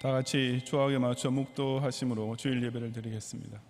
다 같이 주악에 맞춰 묵도하심으로 주일 예배를 드리겠습니다.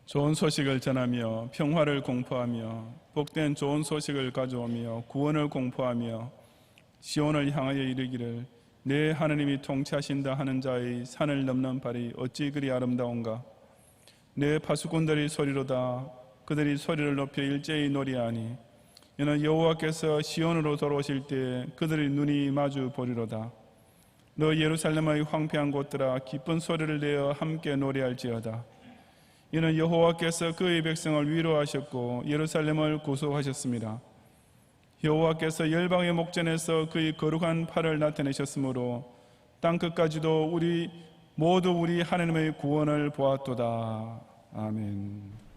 좋은 소식을 전하며 평화를 공포하며 복된 좋은 소식을 가져오며 구원을 공포하며 시온을 향하여 이르기를 내 하느님이 통치하신다 하는 자의 산을 넘는 발이 어찌 그리 아름다운가. 내 파수꾼들이 소리로다 그들이 소리를 높여 일제히 노래하니 이는 여호와께서 시온으로 돌아오실 때 그들의 눈이 마주 보리로다. 너 예루살렘의 황폐한 곳들아 기쁜 소리를 내어 함께 노래할지어다. 이는 여호와께서 그의 백성을 위로하셨고 예루살렘을 구속하셨습니다. 여호와께서 열방의 목전에서 그의 거룩한 팔을 나타내셨으므로 땅끝까지도 모두 우리 하나님의 구원을 보았도다. 아멘.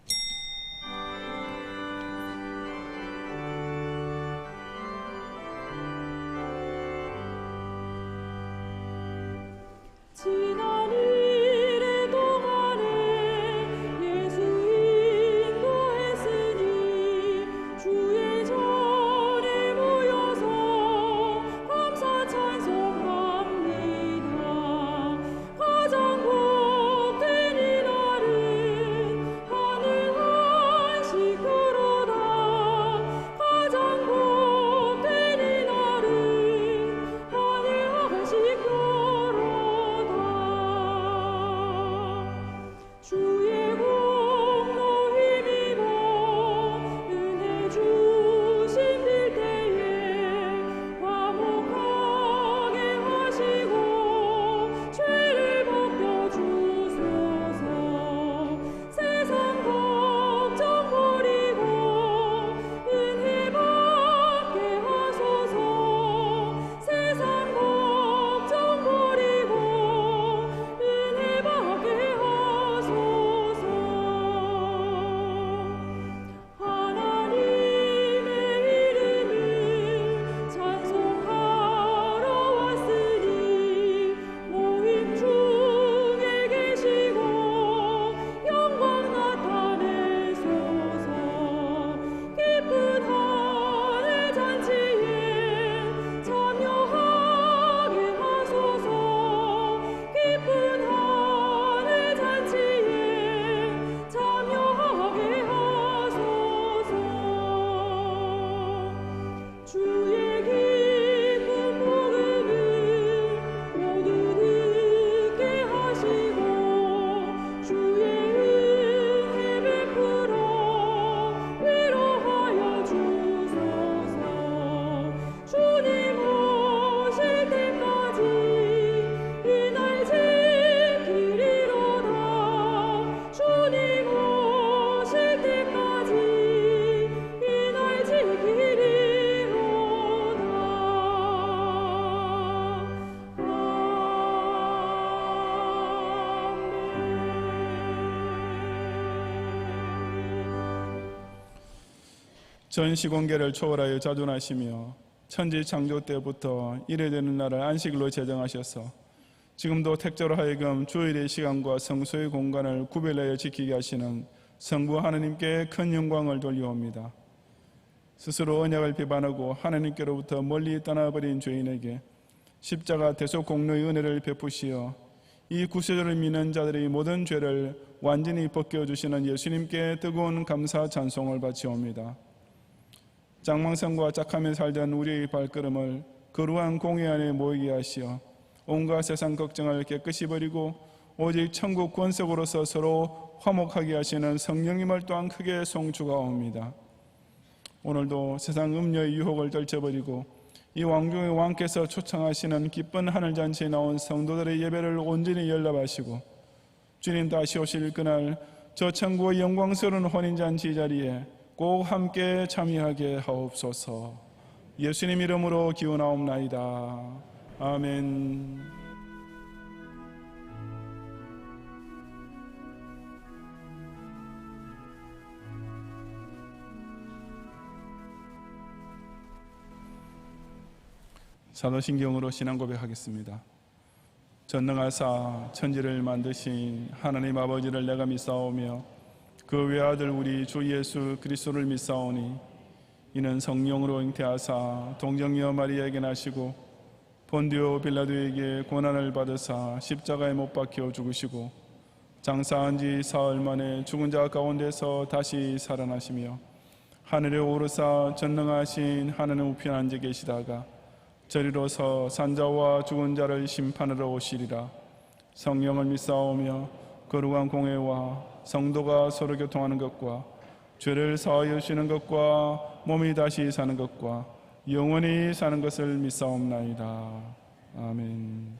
전시공계를 초월하여 자존하시며 천지 창조 때부터 이래 되는 날을 안식일로 제정하셔서 지금도 택자로 하여금 주일의 시간과 성소의 공간을 구별하여 지키게 하시는 성부 하나님께 큰 영광을 돌려옵니다. 스스로 언약을 배반하고 하나님께로부터 멀리 떠나버린 죄인에게 십자가 대속 공로의 은혜를 베푸시어 이 구세주를 믿는 자들의 모든 죄를 완전히 벗겨주시는 예수님께 뜨거운 감사 찬송을 바치옵니다. 장망성과 짝하며 살던 우리의 발걸음을 거룩한 공의 안에 모이게 하시어 온갖 세상 걱정을 깨끗이 버리고 오직 천국 권속으로서 서로 화목하게 하시는 성령님을 또한 크게 송축하옵니다. 오늘도 세상 음료의 유혹을 떨쳐버리고 이 왕중의 왕께서 초청하시는 기쁜 하늘잔치에 나온 성도들의 예배를 온전히 연락하시고 주님 다시 오실 그날 저 천국의 영광스러운 혼인잔치 자리에 꼭 함께 참여하게 하옵소서. 예수님 이름으로 기원하옵나이다. 아멘. 사도신경으로 신앙 고백하겠습니다. 전능하사 천지를 만드신 하나님 아버지를 내가 믿사오며 그 외아들 우리 주 예수 그리스도를 믿사오니 이는 성령으로 잉태하사 동정녀 마리아에게 나시고 본디오 빌라도에게 고난을 받으사 십자가에 못 박혀 죽으시고 장사한 지 사흘 만에 죽은 자 가운데서 다시 살아나시며 하늘에 오르사 전능하신 하나님 우편 앉아 계시다가 저리로서 산자와 죽은 자를 심판하러 오시리라. 성령을 믿사오며 거룩한 공회와 성도가 서로 교통하는 것과 죄를 사하여 주시는 것과 몸이 다시 사는 것과 영원히 사는 것을 믿사옵나이다. 아멘.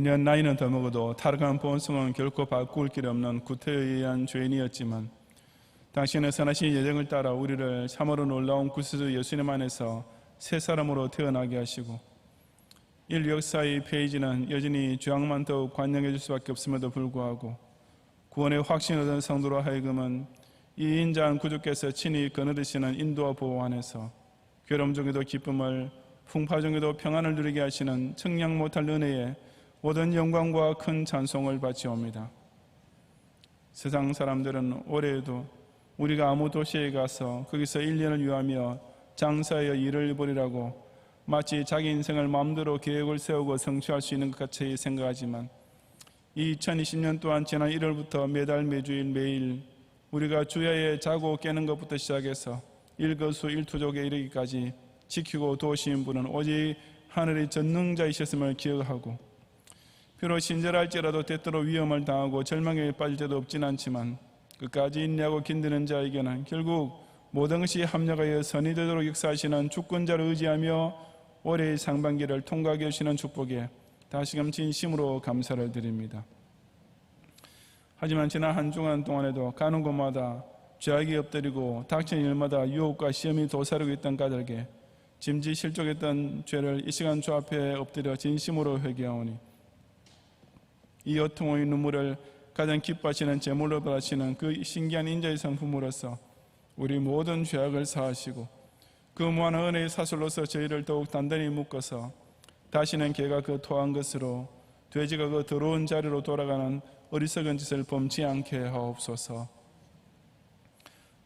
매년 나이는 더 먹어도 타락한 본성은 결코 바꿀 길 없는 구태에 의한 죄인이었지만 당신의 선하신 예정을 따라 우리를 참으로 놀라운 구세주 예수님 안에서 새 사람으로 태어나게 하시고 인류 역사의 페이지는 여전히 죄악만 더욱 관영해 줄 수밖에 없음에도 불구하고 구원의 확신을 얻은 성도로 하여금은 이 인자한 구주께서 친히 거느리시는 인도와 보호 안에서 괴로움 중에도 기쁨을, 풍파 중에도 평안을 누리게 하시는 청량 못할 은혜에 모든 영광과 큰 찬송을 바치옵니다. 세상 사람들은 올해에도 우리가 아무 도시에 가서 거기서 1년을 유하며 장사하여 일을 벌이라고 마치 자기 인생을 마음대로 계획을 세우고 성취할 수 있는 것 같이 생각하지만 2020년 또한 지난 1월부터 매달 매주일 매일 우리가 주야에 자고 깨는 것부터 시작해서 일거수일투족에 이르기까지 지키고 도우신 분은 오직 하늘의 전능자이셨음을 기억하고, 비록 신절할지라도 때때로 위험을 당하고 절망에 빠질 때도 없진 않지만 끝까지 인내하고 견디는 자에게는 결국 모든 것이 합력하여 선이 되도록 역사하시는 주권자를 의지하며 올해의 상반기를 통과하게 하시는 축복에 다시금 진심으로 감사를 드립니다. 하지만 지난 한 주간 동안에도 가는 곳마다 죄악이 엎드리고 닥친 일마다 유혹과 시험이 도사리고 있던 까닭에 짐짓 실족했던 죄를 이 시간 주 앞에 엎드려 진심으로 회개하오니, 이 여통의 눈물을 가장 기뻐하시는 제물로 받으시는 그 신기한 인자의 성품으로서 우리 모든 죄악을 사하시고 그 무한한 은혜의 사슬로서 저희를 더욱 단단히 묶어서 다시는 개가 그 토한 것으로 돼지가 그 더러운 자리로 돌아가는 어리석은 짓을 범치 않게 하옵소서.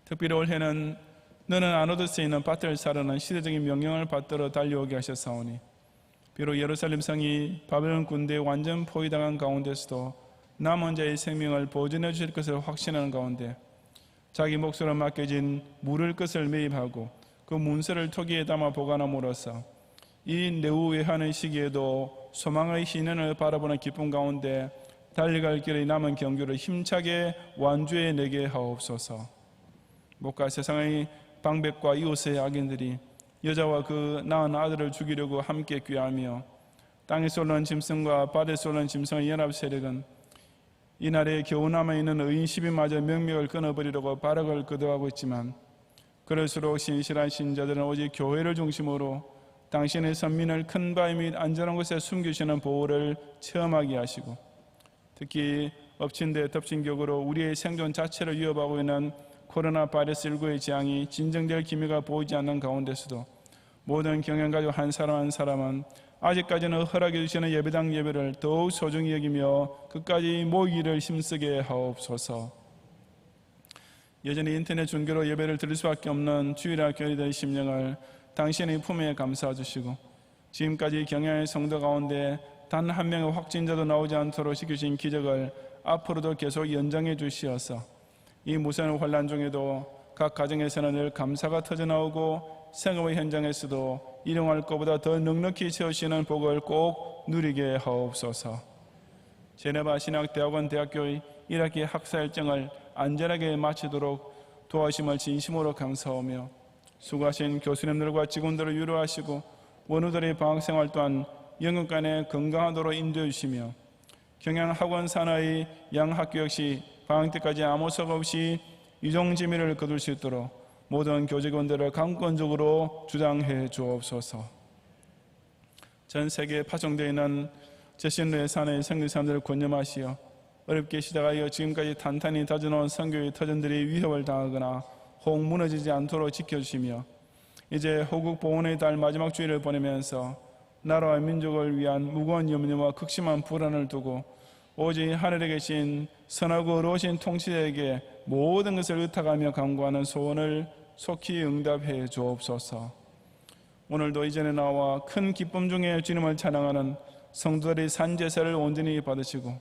특별히 올해는 너는 안 얻을 수 있는 밭을 사라는 시대적인 명령을 받들어 달려오게 하셨사오니, 비록 예루살렘 성이 바벨론 군대에 완전 포위당한 가운데서도 남은 자의 생명을 보존해 주실 것을 확신하는 가운데 자기 몫으로 맡겨진 물을 것을 매입하고 그 문서를 토기에 담아 보관함으로써 이 내후외하는 시기에도 소망의 희년을 바라보는 기쁨 가운데 달려갈 길의 남은 경주를 힘차게 완주해 내게 하옵소서. 목과 세상의 방백과 이웃의 악인들이 여자와 그 낳은 아들을 죽이려고 함께 꾀하며 땅에서 올라온 짐승과 바다에서 올라온 짐승의 연합 세력은 이날에 겨우 남아있는 의인 10인마저 명맥을 끊어버리려고 발악을 거듭하고 있지만, 그럴수록 신실한 신자들은 오직 교회를 중심으로 당신의 선민을 큰 바위 및 안전한 곳에 숨기시는 보호를 체험하게 하시고, 특히 엎친 데 덮친 격으로 우리의 생존 자체를 위협하고 있는 코로나 바이러스19의 재앙이 진정될 기미가 보이지 않는 가운데서도 모든 경영가족 한 사람 한 사람은 아직까지는 허락해 주시는 예배당 예배를 더욱 소중히 여기며 끝까지 모이기를 힘쓰게 하옵소서. 여전히 인터넷 중계로 예배를 드릴 수밖에 없는 주일학 교회들의 심령을 당신의 품에 감싸 주시고, 지금까지 경양의 성도 가운데 단 한 명의 확진자도 나오지 않도록 지키신 기적을 앞으로도 계속 연장해 주시어서 이 무서운 혼란 중에도 각 가정에서는 늘 감사가 터져나오고 생업의 현장에서도 일용할 것보다 더 넉넉히 채우시는 복을 꼭 누리게 하옵소서. 제네바 신학대학원 대학교의 1학기 학사 일정을 안전하게 마치도록 도와주심을 진심으로 감사하며, 수고하신 교수님들과 직원들을 위로하시고 원우들의 방학생활 또한 영육간에 건강하도록 인도해 주시며, 경양학원 산하의 양학교 역시 방학 때까지 아무 석 없이 유종지미를 거둘 수 있도록 모든 교직원들을 강권적으로 주장해 주옵소서. 전 세계에 파송되어 있는 제신루의 산의 선교사님들을 권념하시어 어렵게 시작하여 지금까지 탄탄히 다져놓은 선교의 터전들이 위협을 당하거나 혹 무너지지 않도록 지켜주시며, 이제 호국 봉헌의 달 마지막 주일을 보내면서 나라와 민족을 위한 무거운 염려와 극심한 불안을 두고 오직 하늘에 계신 선하고 의로우신 통치자에게 모든 것을 의탁하며 간구하는 소원을 속히 응답해 주옵소서. 오늘도 이전에 나와 큰 기쁨 중에 주님을 찬양하는 성도들의 산제사를 온전히 받으시고,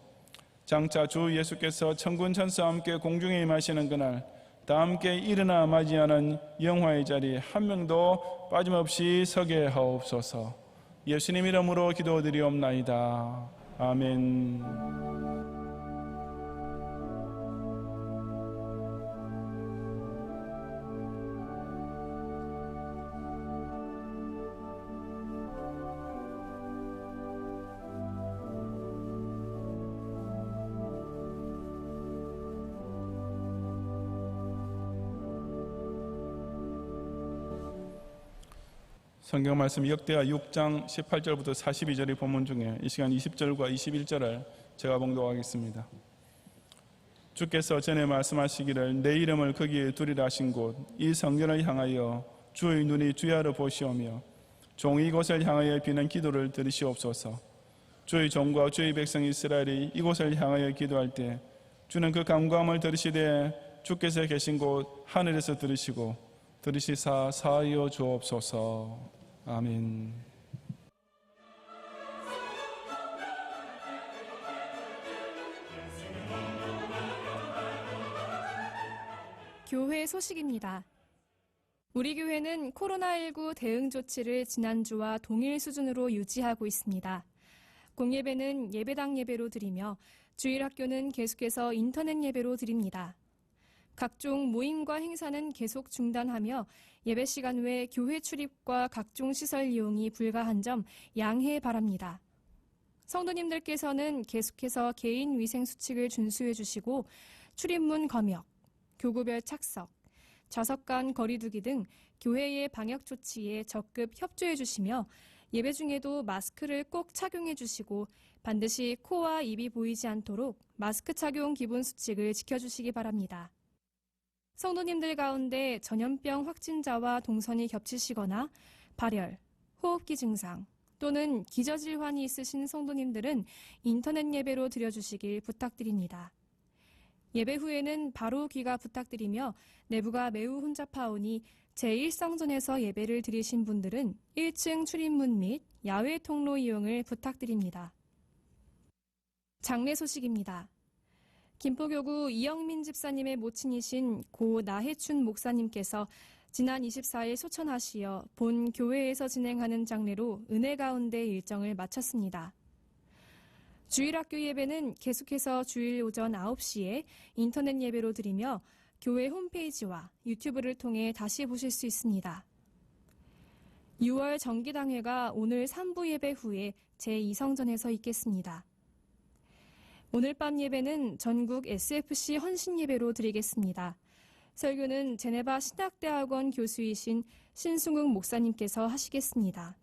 장차 주 예수께서 천군 천사와 함께 공중에 임하시는 그날 다 함께 일어나 맞이하는 영화의 자리 한 명도 빠짐없이 서게 하옵소서. 예수님 이름으로 기도드리옵나이다. 아멘. 성경 말씀 역대하 6장 18절부터 42절의 본문 중에 이 시간 20절과 21절을 제가 봉독하겠습니다. 주께서 전에 말씀하시기를 내 이름을 거기에 두리라 하신 곳 이 성전을 향하여 주의 눈이 주야로 보시오며 종이 이곳을 향하여 비는 기도를 들으시옵소서. 주의 종과 주의 백성 이스라엘이 이곳을 향하여 기도할 때 주는 그 간구함을 들으시되 주께서 계신 곳 하늘에서 들으시고 들으시사 사하여 주옵소서. 아멘. 교회 소식입니다. 우리 교회는 코로나19 대응 조치를 지난주와 동일 수준으로 유지하고 있습니다. 공예배는 예배당 예배로 드리며 주일학교는 계속해서 인터넷 예배로 드립니다. 각종 모임과 행사는 계속 중단하며 예배 시간 외 교회 출입과 각종 시설 이용이 불가한 점 양해 바랍니다. 성도님들께서는 계속해서 개인 위생 수칙을 준수해 주시고 출입문 검역, 교구별 착석, 좌석 간 거리두기 등 교회의 방역 조치에 적극 협조해 주시며 예배 중에도 마스크를 꼭 착용해 주시고 반드시 코와 입이 보이지 않도록 마스크 착용 기본 수칙을 지켜주시기 바랍니다. 성도님들 가운데 전염병 확진자와 동선이 겹치시거나 발열, 호흡기 증상 또는 기저질환이 있으신 성도님들은 인터넷 예배로 드려주시길 부탁드립니다. 예배 후에는 바로 귀가 부탁드리며 내부가 매우 혼잡하오니 제1성전에서 예배를 드리신 분들은 1층 출입문 및 야외 통로 이용을 부탁드립니다. 장례 소식입니다. 김포교구 이영민 집사님의 모친이신 고 나혜춘 목사님께서 지난 24일 소천하시어 본 교회에서 진행하는 장례로 은혜 가운데 일정을 마쳤습니다. 주일학교 예배는 계속해서 주일 오전 9시에 인터넷 예배로 드리며 교회 홈페이지와 유튜브를 통해 다시 보실 수 있습니다. 6월 정기당회가 오늘 3부 예배 후에 제2성전에서 있겠습니다. 오늘 밤 예배는 전국 SFC 헌신 예배로 드리겠습니다. 설교는 제네바 신학대학원 교수이신 신승욱 목사님께서 하시겠습니다.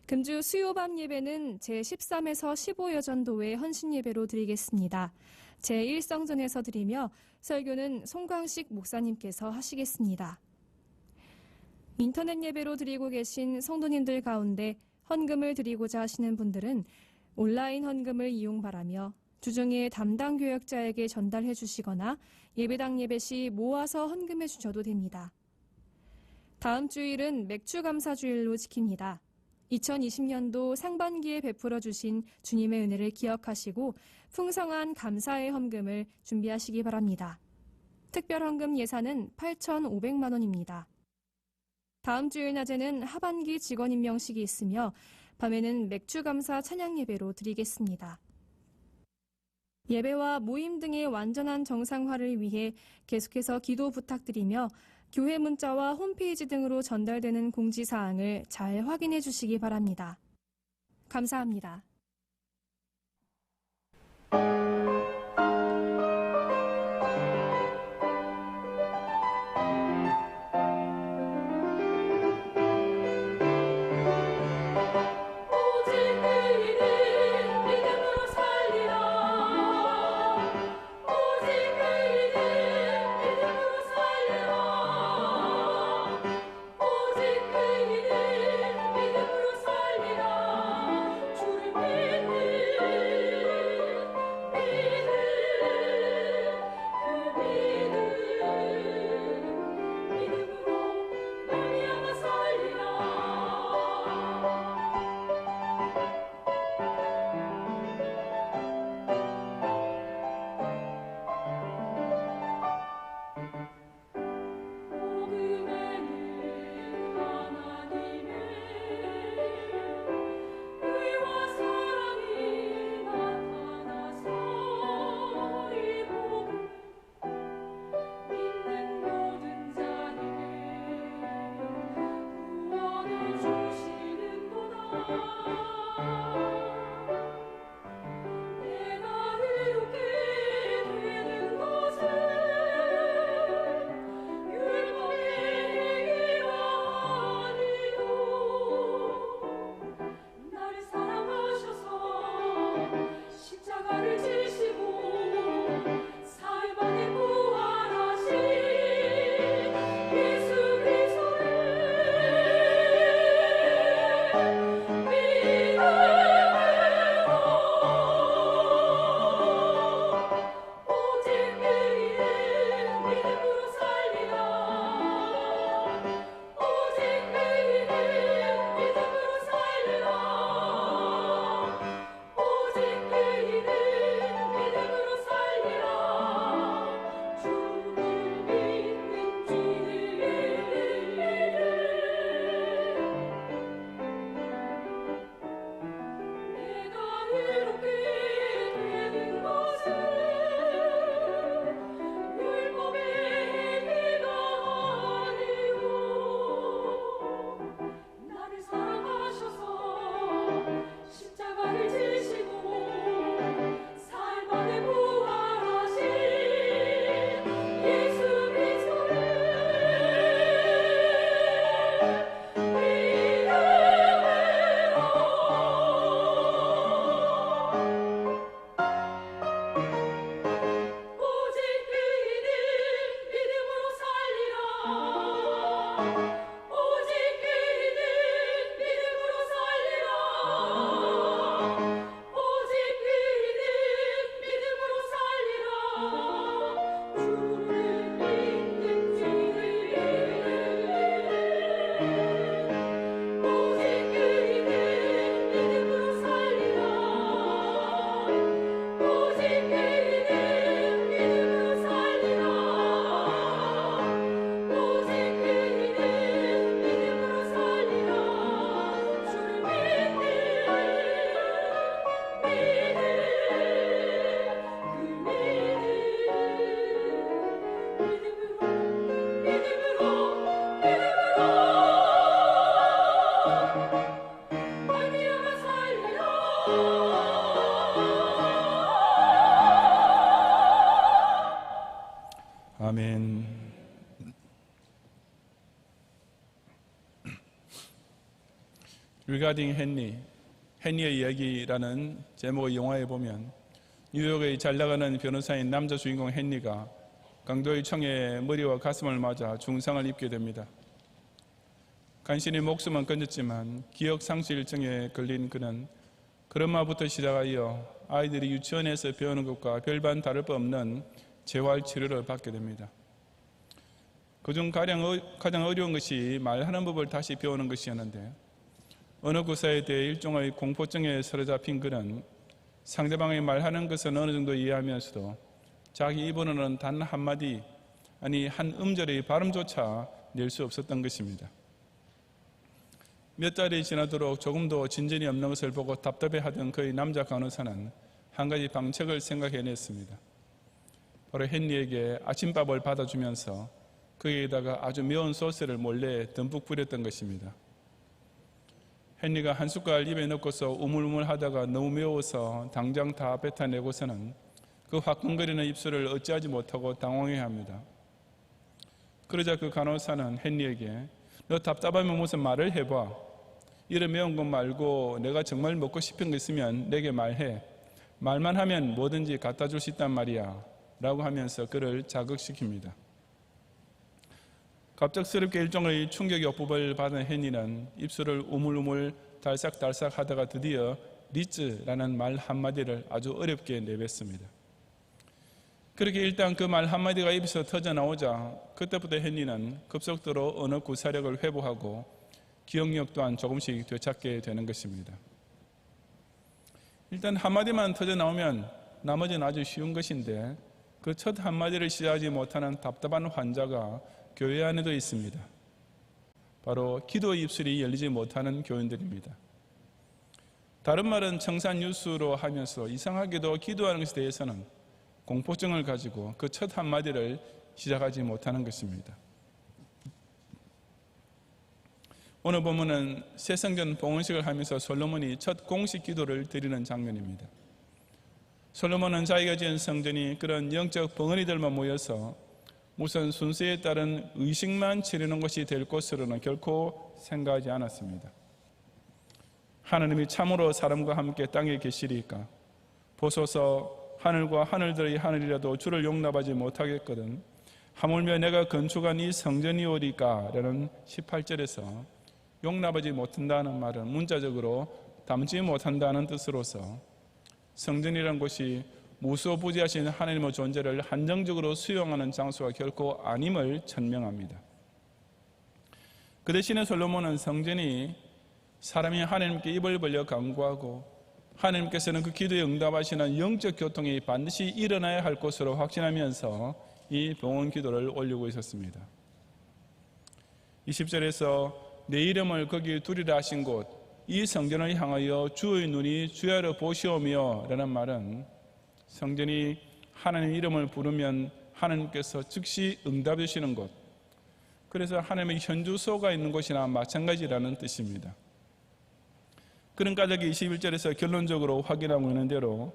금주 수요밤 예배는 제13에서 15여전도회 헌신 예배로 드리겠습니다. 제1성전에서 드리며 설교는 송광식 목사님께서 하시겠습니다. 인터넷 예배로 드리고 계신 성도님들 가운데 헌금을 드리고자 하시는 분들은 온라인 헌금을 이용 바라며 주중에 담당 교역자에게 전달해 주시거나 예배당 예배 시 모아서 헌금해 주셔도 됩니다. 다음 주일은 맥주 감사 주일로 지킵니다. 2020년도 상반기에 베풀어 주신 주님의 은혜를 기억하시고 풍성한 감사의 헌금을 준비하시기 바랍니다. 특별 헌금 예산은 8,500만 원입니다. 다음 주일 낮에는 하반기 직원 임명식이 있으며 밤에는 맥주 감사 찬양 예배로 드리겠습니다. 예배와 모임 등의 완전한 정상화를 위해 계속해서 기도 부탁드리며 교회 문자와 홈페이지 등으로 전달되는 공지사항을 잘 확인해 주시기 바랍니다. 감사합니다. 주를 아멘. Regarding 헨리의 이야기라는 제목의 영화에 보면 뉴욕의 잘나가는 변호사인 남자 주인공 헨리가 강도의 총에 머리와 가슴을 맞아 중상을 입게 됩니다. 간신히 목숨은 건졌지만 기억상실증에 걸린 그는 그런마부터 시작하여 아이들이 유치원에서 배우는 것과 별반 다를 바 없는 재활치료를 받게 됩니다. 그중 가장 어려운 것이 말하는 법을 다시 배우는 것이었는데 어느 구사에 대해 일종의 공포증에 사로잡힌 그는 상대방의 말하는 것은 어느 정도 이해하면서도 자기 입으로는 단 한마디, 아니 한 음절의 발음조차 낼 수 없었던 것입니다. 몇 달이 지나도록 조금도 진전이 없는 것을 보고 답답해하던 그의 남자 간호사는 한 가지 방책을 생각해냈습니다. 바로 헨리에게 아침밥을 받아주면서 거기에다가 아주 매운 소스를 몰래 듬뿍 뿌렸던 것입니다. 헨리가 한 숟갈 입에 넣고서 우물우물하다가 너무 매워서 당장 다 뱉어내고서는 그 화끈거리는 입술을 어찌하지 못하고 당황해합니다. 그러자 그 간호사는 헨리에게 너 답답하면 무슨 말을 해봐. 이런 매운 것 말고 내가 정말 먹고 싶은 거 있으면 내게 말해. 말만 하면 뭐든지 갖다 줄 수 있단 말이야 라고 하면서 그를 자극시킵니다. 갑작스럽게 일종의 충격 요법을 받은 헨리는 입술을 우물우물 달싹달싹 하다가 드디어 리츠라는 말 한마디를 아주 어렵게 내뱉습니다. 그렇게 일단 그 말 한마디가 입에서 터져나오자 그때부터 헨리는 급속도로 언어 구사력을 회복하고 기억력 또한 조금씩 되찾게 되는 것입니다. 일단 한마디만 터져나오면 나머지는 아주 쉬운 것인데 그 첫 한마디를 시작하지 못하는 답답한 환자가 교회 안에도 있습니다. 바로 기도의 입술이 열리지 못하는 교인들입니다. 다른 말은 청산유수로 하면서 이상하게도 기도하는 것에 대해서는 공포증을 가지고 그 첫 한마디를 시작하지 못하는 것입니다. 오늘 본문은 새 성전 봉헌식을 하면서 솔로몬이 첫 공식 기도를 드리는 장면입니다. 솔로몬은 자기가 지은 성전이 그런 영적 벙어리들만 모여서 무슨 순서에 따른 의식만 치르는 것이 될 것으로는 결코 생각하지 않았습니다. 하나님이 참으로 사람과 함께 땅에 계시리까 보소서 하늘과 하늘들의 하늘이라도 주를 용납하지 못하겠거든 하물며 내가 건축한 이 성전이오리까 라는 18절에서 용납하지 못한다는 말은 문자적으로 담지 못한다는 뜻으로서 성전이라는 곳이 무소부지하신 하나님의 존재를 한정적으로 수용하는 장소가 결코 아님을 천명합니다. 그 대신에 솔로몬은 성전이 사람이 하나님께 입을 벌려 간구하고 하나님께서는 그 기도에 응답하시는 영적 교통이 반드시 일어나야 할 것으로 확신하면서 이 봉헌 기도를 올리고 있었습니다. 20절에서 내 이름을 거기 두리라 하신 곳 이 성전을 향하여 주의 눈이 주야로 보시오며 라는 말은 성전이 하나님 이름을 부르면 하나님께서 즉시 응답해 주시는 곳, 그래서 하나님의 현주소가 있는 곳이나 마찬가지라는 뜻입니다. 그런 까닭에 21절에서 결론적으로 확인하고 있는 대로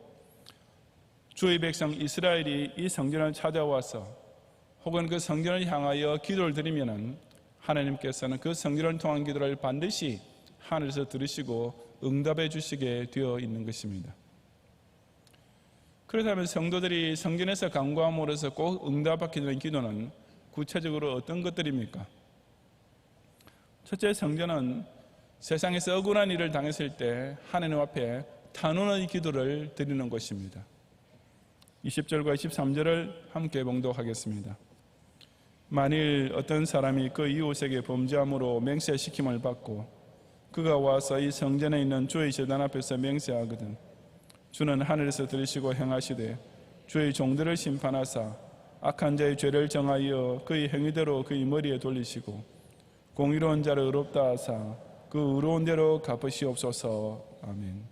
주의 백성 이스라엘이 이 성전을 찾아와서 혹은 그 성전을 향하여 기도를 드리면 하나님께서는 그 성전을 통한 기도를 반드시 하늘에서 들으시고 응답해 주시게 되어 있는 것입니다. 그렇다면 성도들이 성전에서 간구함으로써 꼭 응답받게 되는 기도는 구체적으로 어떤 것들입니까? 첫째, 성전은 세상에서 억울한 일을 당했을 때 하나님 앞에 탄원의 기도를 드리는 곳입니다. 20절과 23절을 함께 봉독하겠습니다. 만일 어떤 사람이 그 이웃에게 범죄함으로 맹세시킴을 받고 그가 와서 이 성전에 있는 주의 제단 앞에서 맹세하거든 주는 하늘에서 들으시고 행하시되 주의 종들을 심판하사 악한 자의 죄를 정하여 그의 행위대로 그의 머리에 돌리시고 공의로운 자를 의롭다 하사 그 의로운 대로 갚으시옵소서. 아멘.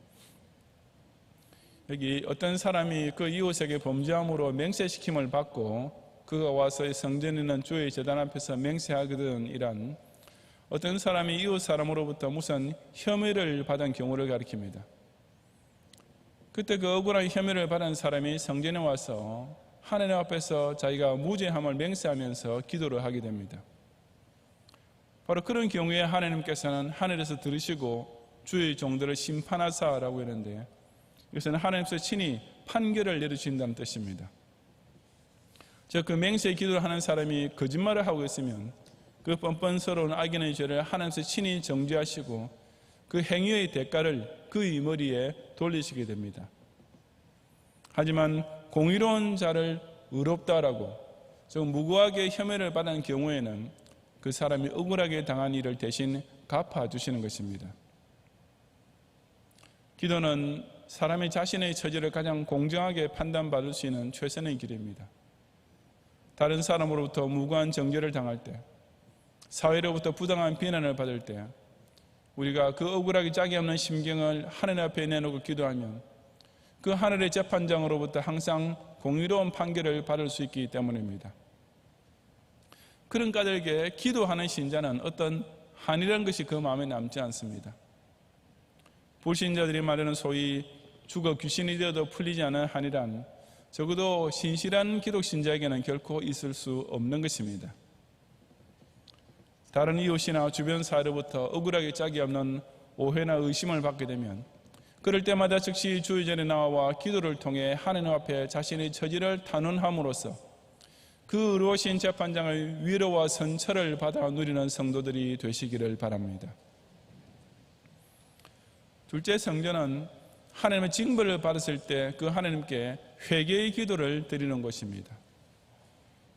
여기 어떤 사람이 그 이웃에게 범죄함으로 맹세시킴을 받고 그가 와서 이 성전에 있는 주의 제단 앞에서 맹세하거든 이란 어떤 사람이 이웃 사람으로부터 무슨 혐의를 받은 경우를 가리킵니다. 그때 그 억울한 혐의를 받은 사람이 성전에 와서 하나님 앞에서 자기가 무죄함을 맹세하면서 기도를 하게 됩니다. 바로 그런 경우에 하나님께서는 하늘에서 들으시고 주의 종들을 심판하사라고 했는데 이것은 하나님께서 친히 판결을 내려주신다는 뜻입니다. 즉 그 맹세의 기도를 하는 사람이 거짓말을 하고 있으면 그 뻔뻔스러운 악인의 죄를 하나님께서 친히 정죄하시고 그 행위의 대가를 그의 머리에 돌리시게 됩니다. 하지만 공의로운 자를 의롭다라고 즉 무고하게 혐의를 받은 경우에는 그 사람이 억울하게 당한 일을 대신 갚아주시는 것입니다. 기도는 사람이 자신의 처지를 가장 공정하게 판단받을 수 있는 최선의 길입니다. 다른 사람으로부터 무고한 정죄를 당할 때, 사회로부터 부당한 비난을 받을 때 우리가 그 억울하기 짝이 없는 심경을 하나님 앞에 내놓고 기도하면 그 하늘의 재판장으로부터 항상 공의로운 판결을 받을 수 있기 때문입니다. 그런 까닭에 기도하는 신자는 어떤 한이라는 것이 그 마음에 남지 않습니다. 불신자들이 말하는 소위 죽어 귀신이 되어도 풀리지 않은 한이란 적어도 신실한 기독 신자에게는 결코 있을 수 없는 것입니다. 다른 이웃이나 주변 사회로부터 억울하게 짝이 없는 오해나 의심을 받게 되면 그럴 때마다 즉시 주의 전에 나와 기도를 통해 하나님 앞에 자신의 처지를 탄원함으로써 그 의로우신 재판장의 위로와 선처를 받아 누리는 성도들이 되시기를 바랍니다. 둘째, 성전은 하나님의 징벌을 받았을 때 그 하나님께 회개의 기도를 드리는 것입니다.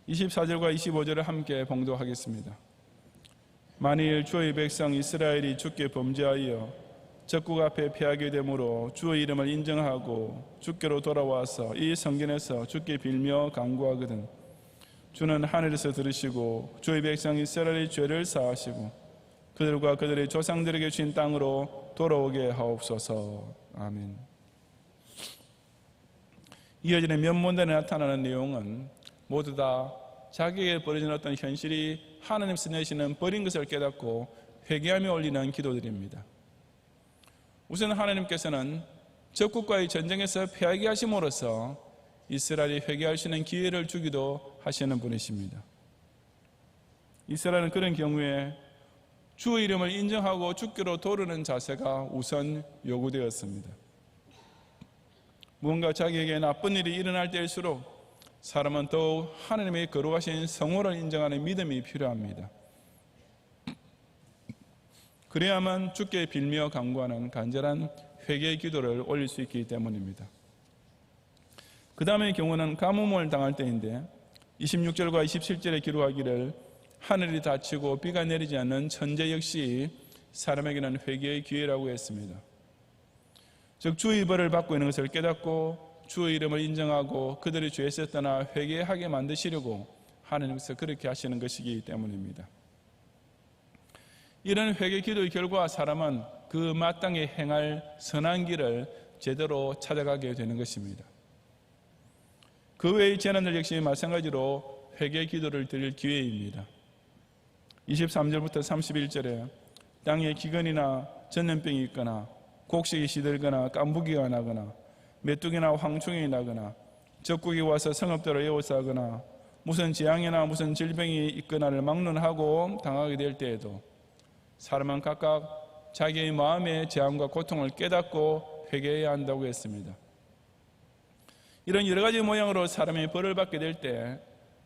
24절과 25절을 함께 봉독하겠습니다. 만일 주의 백성 이스라엘이 주께 범죄하여 적국 앞에 패하게 되므로 주의 이름을 인정하고 주께로 돌아와서 이 성전에서 주께 빌며 간구하거든 주는 하늘에서 들으시고 주의 백성 이스라엘의 죄를 사하시고 그들과 그들의 조상들에게 주신 땅으로 돌아오게 하옵소서. 아멘. 이어지는 면문단에 나타나는 내용은 모두 다 자기에게 벌어진 어떤 현실이 하나님께서 내시는 버린 것을 깨닫고 회개하며 올리는 기도들입니다. 우선 하나님께서는 적국과의 전쟁에서 패하게 하심으로써 이스라엘이 회개할 수 있는 기회를 주기도 하시는 분이십니다. 이스라엘은 그런 경우에 주의 이름을 인정하고 주께로 돌으는 자세가 우선 요구되었습니다. 무언가 자기에게 나쁜 일이 일어날 때일수록 사람은 더욱 하나님의 거룩하신 성호를 인정하는 믿음이 필요합니다. 그래야만 주께 빌며 간구하는 간절한 회개의 기도를 올릴 수 있기 때문입니다. 그 다음의 경우는 가뭄을 당할 때인데 26절과 27절에 기록하기를 하늘이 닫히고 비가 내리지 않는 천재 역시 사람에게는 회개의 기회라고 했습니다. 즉 주의 벌을 받고 있는 것을 깨닫고 주의 이름을 인정하고 그들의 죄에서 떠나 회개하게 만드시려고 하나님께서 그렇게 하시는 것이기 때문입니다. 이런 회개 기도의 결과 사람은 그 마땅히 행할 선한 길을 제대로 찾아가게 되는 것입니다. 그 외의 재난들 역시 마찬가지로 회개 기도를 드릴 기회입니다. 23절부터 31절에 땅에 기근이나 전염병이 있거나 곡식이 시들거나 깐부기가 나거나 메뚜기나 황충이 나거나 적국이 와서 성읍대로 에워싸거나 무슨 재앙이나 무슨 질병이 있거나를 막론하고 당하게 될 때에도 사람은 각각 자기의 마음의 재앙과 고통을 깨닫고 회개해야 한다고 했습니다. 이런 여러 가지 모양으로 사람이 벌을 받게 될 때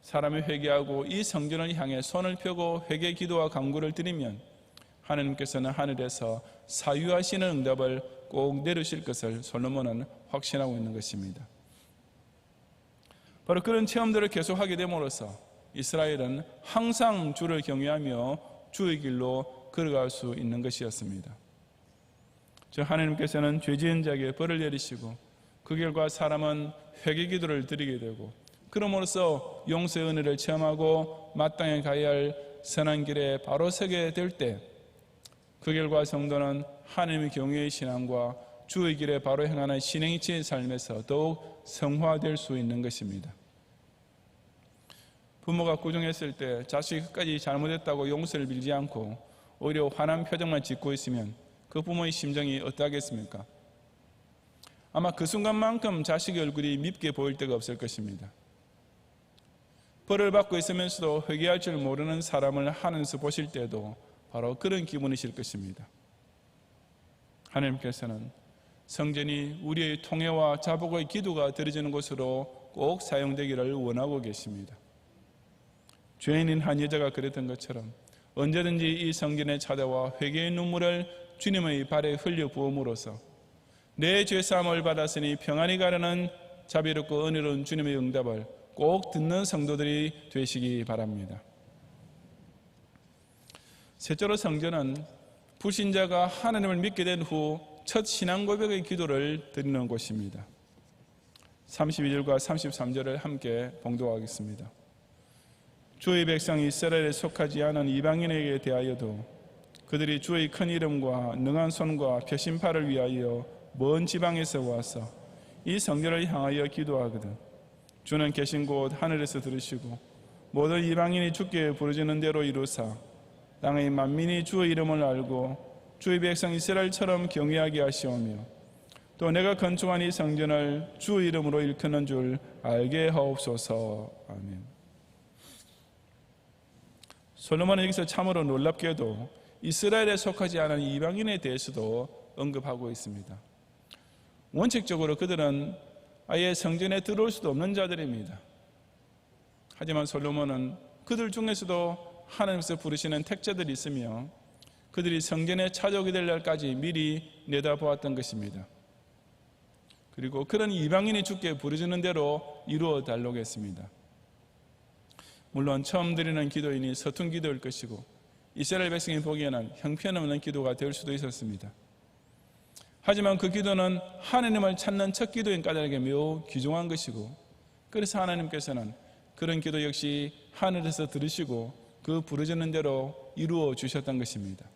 사람이 회개하고 이 성전을 향해 손을 펴고 회개 기도와 간구를 드리면 하나님께서는 하늘에서 사유하시는 응답을 꼭 내리실 것을 솔로몬은 확신하고 있는 것입니다. 바로 그런 체험들을 계속하게 됨으로써 이스라엘은 항상 주를 경외하며 주의 길로 걸어갈 수 있는 것이었습니다. 즉 하나님께서는 죄지은 자에게 벌을 내리시고 그 결과 사람은 회개 기도를 드리게 되고 그럼으로써 용서의 은혜를 체험하고 마땅히 가야 할 선한 길에 바로 서게 될 때 그 결과 성도는 하나님의 경외의 신앙과 주의 길에 바로 행하는 신행이치의 삶에서 더욱 성화될 수 있는 것입니다. 부모가 꾸중했을 때 자식이 끝까지 잘못했다고 용서를 빌지 않고 오히려 화난 표정만 짓고 있으면 그 부모의 심정이 어떠하겠습니까? 아마 그 순간만큼 자식의 얼굴이 밉게 보일 때가 없을 것입니다. 벌을 받고 있으면서도 회개할 줄 모르는 사람을 하늘에서 보실 때도 바로 그런 기분이실 것입니다. 하나님께서는 성전이 우리의 통회와 자복의 기도가 드려지는 곳으로 꼭 사용되기를 원하고 계십니다. 죄인인 한 여자가 그랬던 것처럼 언제든지 이 성전에 찾아와 회개의 눈물을 주님의 발에 흘려 부음으로써 내 죄사함을 받았으니 평안히 가려는 자비롭고 은혜로운 주님의 응답을 꼭 듣는 성도들이 되시기 바랍니다. 셋째로 성전은 불신자가 하나님을 믿게 된 후 첫 신앙 고백의 기도를 드리는 곳입니다. 32절과 33절을 함께 봉독하겠습니다. 주의 백성 이스라엘에 속하지 않은 이방인에게 대하여도 그들이 주의 큰 이름과 능한 손과 표심팔을 위하여 먼 지방에서 와서 이 성전을 향하여 기도하거든 주는 계신 곳 하늘에서 들으시고 모든 이방인이 주께 부르짖는 대로 이루사 땅의 만민이 주의 이름을 알고 주의 백성 이스라엘처럼 경외하게 하시오며 또 내가 건축한 이 성전을 주의 이름으로 일컫는 줄 알게 하옵소서. 아멘. 솔로몬은 여기서 참으로 놀랍게도 이스라엘에 속하지 않은 이방인에 대해서도 언급하고 있습니다. 원칙적으로 그들은 아예 성전에 들어올 수도 없는 자들입니다. 하지만 솔로몬은 그들 중에서도 하나님께서 부르시는 택자들이 있으며 그들이 성전에 찾아오게 될 날까지 미리 내다보았던 것입니다. 그리고 그런 이방인이 주께 부르짖는 대로 이루어 달라고 했습니다. 물론 처음 드리는 기도이니 서툰 기도일 것이고 이스라엘 백성이 보기에는 형편없는 기도가 될 수도 있었습니다. 하지만 그 기도는 하나님을 찾는 첫 기도인 까닭에 매우 귀중한 것이고 그래서 하나님께서는 그런 기도 역시 하늘에서 들으시고 그 부르짖는 대로 이루어 주셨던 것입니다.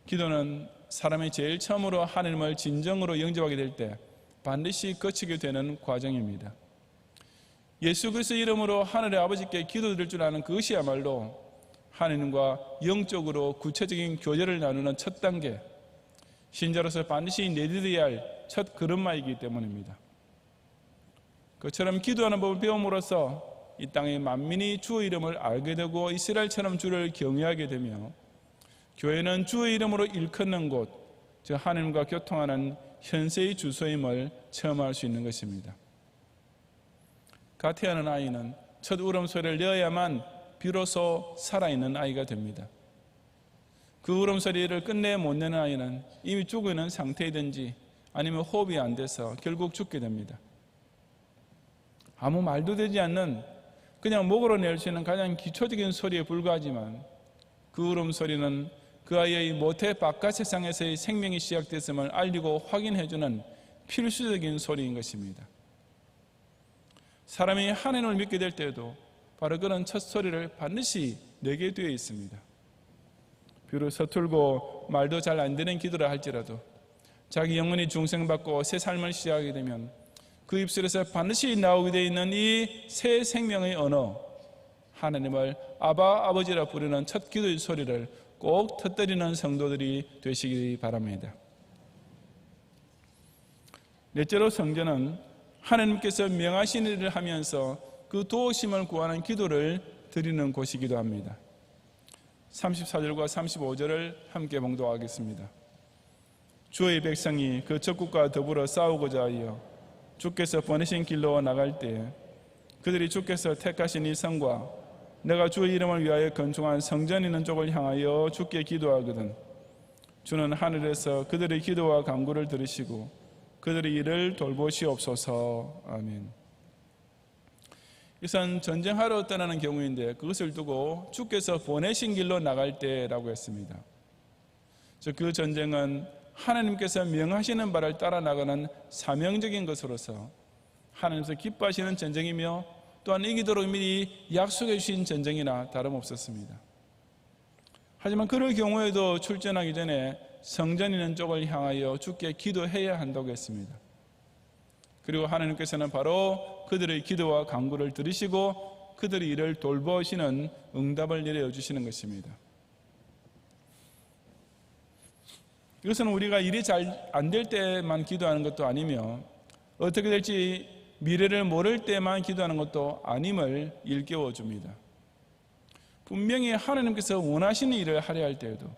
기도는 사람이 제일 처음으로 하나님을 진정으로 영접하게 될 때 반드시 거치게 되는 과정입니다. 예수 그리스도의 이름으로 하늘의 아버지께 기도드릴 줄 아는 그것이야말로 하나님과 영적으로 구체적인 교제를 나누는 첫 단계, 신자로서 반드시 내디뎌야 할 첫 걸음마이기 때문입니다. 그처럼 기도하는 법을 배움으로써 이 땅의 만민이 주의 이름을 알게 되고 이스라엘처럼 주를 경외하게 되며 교회는 주의 이름으로 일컫는 곳, 즉 하나님과 교통하는 현세의 주소임을 체험할 수 있는 것입니다. 갓 태어난 아이는 첫 울음소리를 내어야만 비로소 살아있는 아이가 됩니다. 그 울음소리를 끝내 못 내는 아이는 이미 죽어 있는 상태이든지 아니면 호흡이 안 돼서 결국 죽게 됩니다. 아무 말도 되지 않는 그냥 목으로 낼 수 있는 가장 기초적인 소리에 불과하지만 그 울음소리는 그 아이의 모태 바깥 세상에서의 생명이 시작됐음을 알리고 확인해주는 필수적인 소리인 것입니다. 사람이 하나님을 믿게 될 때에도 바로 그런 첫 소리를 반드시 내게 되어 있습니다. 비록 서툴고 말도 잘 안 되는 기도를 할지라도 자기 영혼이 중생받고 새 삶을 시작하게 되면 그 입술에서 반드시 나오게 되어 있는 이 새 생명의 언어, 하나님을 아바 아버지라 부르는 첫 기도의 소리를 꼭 터뜨리는 성도들이 되시기 바랍니다. 넷째로 성전은 하나님께서 명하신 일을 하면서 그 도우심을 구하는 기도를 드리는 곳이기도 합니다. 34절과 35절을 함께 봉독하겠습니다. 주의 백성이 그 적국과 더불어 싸우고자 하여 주께서 보내신 길로 나갈 때 그들이 주께서 택하신 이 성과 내가 주의 이름을 위하여 건축한 성전 있는 쪽을 향하여 주께 기도하거든 주는 하늘에서 그들의 기도와 간구를 들으시고 그들의 일을 돌보시옵소서. 아멘. 이것은 전쟁하러 떠나는 경우인데 그것을 두고 주께서 보내신 길로 나갈 때라고 했습니다. 그 전쟁은 하나님께서 명하시는 바를 따라 나가는 사명적인 것으로서 하나님께서 기뻐하시는 전쟁이며 또한 이기도록 미리 약속해 주신 전쟁이나 다름없었습니다. 하지만 그럴 경우에도 출전하기 전에 성전 있는 쪽을 향하여 주께 기도해야 한다고 했습니다. 그리고 하나님께서는 바로 그들의 기도와 간구를 들으시고 그들의 일을 돌보시는 응답을 내려주시는 것입니다. 이것은 우리가 일이 잘 안 될 때만 기도하는 것도 아니며 어떻게 될지 미래를 모를 때만 기도하는 것도 아님을 일깨워 줍니다. 분명히 하나님께서 원하시는 일을 하려 할 때에도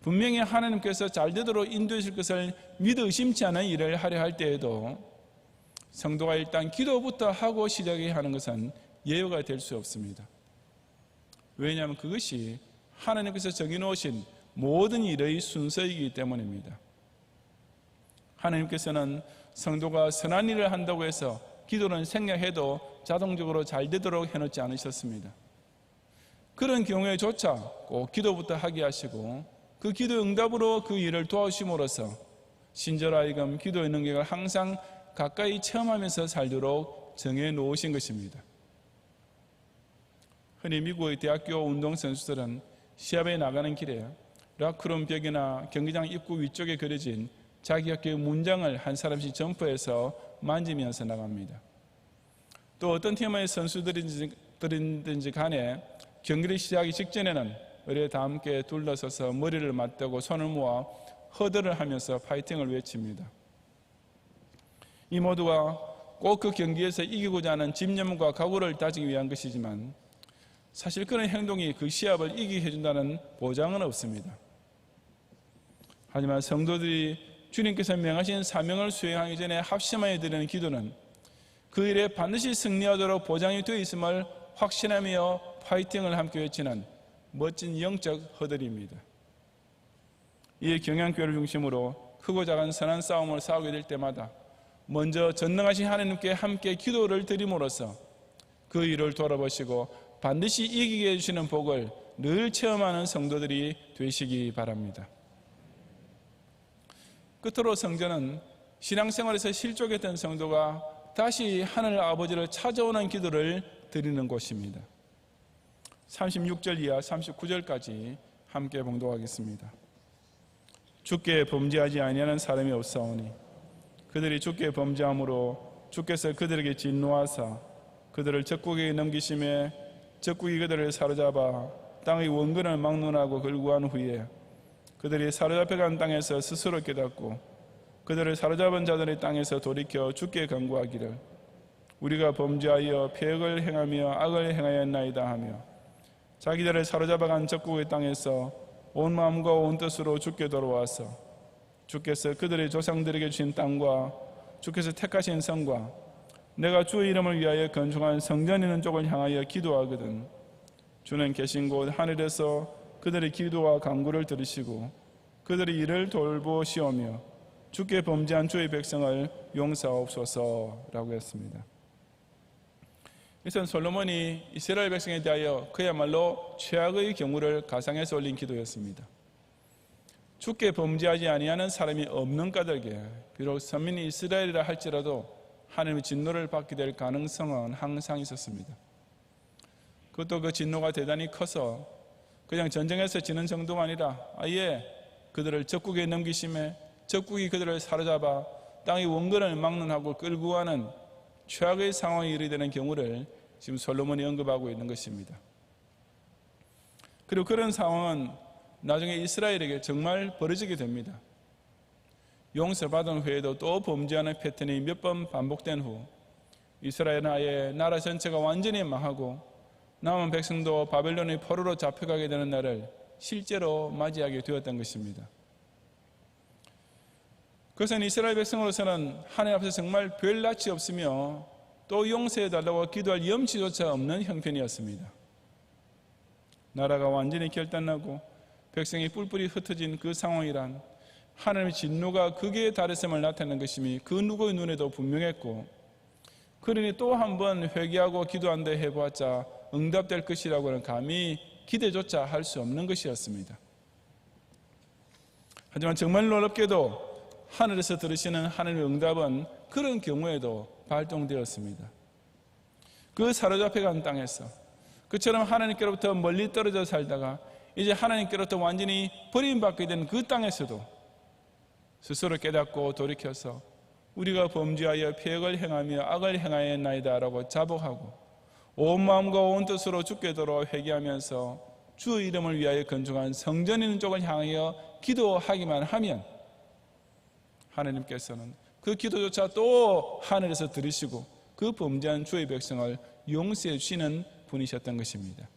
분명히 하나님께서 잘 되도록 인도해 주실 것을 믿어 의심치 않은 일을 하려 할 때에도 성도가 일단 기도부터 하고 시작해야 하는 것은 예외가 될 수 없습니다. 왜냐하면 그것이 하나님께서 정해놓으신 모든 일의 순서이기 때문입니다. 하나님께서는 성도가 선한 일을 한다고 해서 기도는 생략해도 자동적으로 잘 되도록 해놓지 않으셨습니다. 그런 경우에조차 꼭 기도부터 하게 하시고 그 기도 응답으로 그 일을 도와주심으로써 신자로 하여금 기도의 능력을 항상 가까이 체험하면서 살도록 정해 놓으신 것입니다. 흔히 미국의 대학교 운동선수들은 시합에 나가는 길에 라크룸 벽이나 경기장 입구 위쪽에 그려진 자기 학교의 문장을 한 사람씩 점프해서 만지면서 나갑니다. 또 어떤 팀의 선수들인지 간에 경기를 시작하기 직전에는 의뢰 다 함께 둘러서서 머리를 맞대고 손을 모아 허들을 하면서 파이팅을 외칩니다. 이 모두가 꼭 그 경기에서 이기고자 하는 집념과 각오를 다지기 위한 것이지만 사실 그런 행동이 그 시합을 이기게 해준다는 보장은 없습니다. 하지만 성도들이 주님께서 명하신 사명을 수행하기 전에 합심하여 드리는 기도는 그 일에 반드시 승리하도록 보장이 되어 있음을 확신하며 파이팅을 함께 외치는 멋진 영적 허들입니다. 이 경양교회를 중심으로 크고 작은 선한 싸움을 싸우게 될 때마다 먼저 전능하신 하나님께 함께 기도를 드림으로써 그 일을 돌아보시고 반드시 이기게 해주시는 복을 늘 체험하는 성도들이 되시기 바랍니다. 끝으로 성전은 신앙생활에서 실족했던 성도가 다시 하늘 아버지를 찾아오는 기도를 드리는 곳입니다. 36절 이하 39절까지 함께 봉독하겠습니다. 주께 범죄하지 아니하는 사람이 없사오니 그들이 주께 범죄함으로 주께서 그들에게 진노하사 그들을 적국에게 넘기심에 적국이 그들을 사로잡아 땅의 원근을 막론하고 걸구한 후에 그들이 사로잡혀간 땅에서 스스로 깨닫고 그들을 사로잡은 자들의 땅에서 돌이켜 주께 간구하기를 우리가 범죄하여 폐역을 행하며 악을 행하였나이다 하며 자기들을 사로잡아간 적국의 땅에서 온 마음과 온 뜻으로 주께 돌아와서 주께서 그들의 조상들에게 주신 땅과 주께서 택하신 성과 내가 주의 이름을 위하여 건축한 성전 있는 쪽을 향하여 기도하거든 주는 계신 곳 하늘에서 그들의 기도와 간구를 들으시고 그들의 일을 돌보시오며 주께 범죄한 주의 백성을 용서하옵소서라고 했습니다. 이것은 솔로몬이 이스라엘 백성에 대하여 그야말로 최악의 경우를 가상해서 올린 기도였습니다. 주께 범죄하지 아니하는 사람이 없는 까닭에 비록 선민이 이스라엘이라 할지라도 하나님의 진노를 받게 될 가능성은 항상 있었습니다. 그것도 그 진노가 대단히 커서 그냥 전쟁에서 지는 정도가 아니라 아예 그들을 적국에 넘기심에 적국이 그들을 사로잡아 땅의 원근을 막론하고 끌고 가는 최악의 상황에 이르게 되는 경우를 지금 솔로몬이 언급하고 있는 것입니다. 그리고 그런 상황은 나중에 이스라엘에게 정말 벌어지게 됩니다. 용서받은 후에도 또 범죄하는 패턴이 몇 번 반복된 후 이스라엘은 아예 나라 전체가 완전히 망하고 남은 백성도 바벨론의 포로로 잡혀가게 되는 날을 실제로 맞이하게 되었던 것입니다. 그것은 이스라엘 백성으로서는 하나님 앞에서 정말 별 낯이 없으며 또 용서해달라고 기도할 염치조차 없는 형편이었습니다. 나라가 완전히 결단나고 백성이 뿔뿔이 흩어진 그 상황이란 하나님의 진노가 극에 달했음을 나타내는 것임이 그 누구의 눈에도 분명했고, 그러니 또 한 번 회개하고 기도한다 해보았자 응답될 것이라고는 감히 기대조차 할 수 없는 것이었습니다. 하지만 정말 놀랍게도 하늘에서 들으시는 하나님의 응답은 그런 경우에도 발동되었습니다. 그 사로잡혀간 땅에서 그처럼 하나님께로부터 멀리 떨어져 살다가 이제 하나님께로부터 완전히 버림받게 된 그 땅에서도 스스로 깨닫고 돌이켜서 우리가 범죄하여 패역을 행하며 악을 행하였나이다 라고 자복하고 온 마음과 온 뜻으로 주께 돌아 회개하면서 주의 이름을 위하여 건축한 성전이 있는 쪽을 향하여 기도하기만 하면 하나님께서는 그 기도조차 또 하늘에서 들으시고 그 범죄한 주의 백성을 용서해 주시는 분이셨던 것입니다.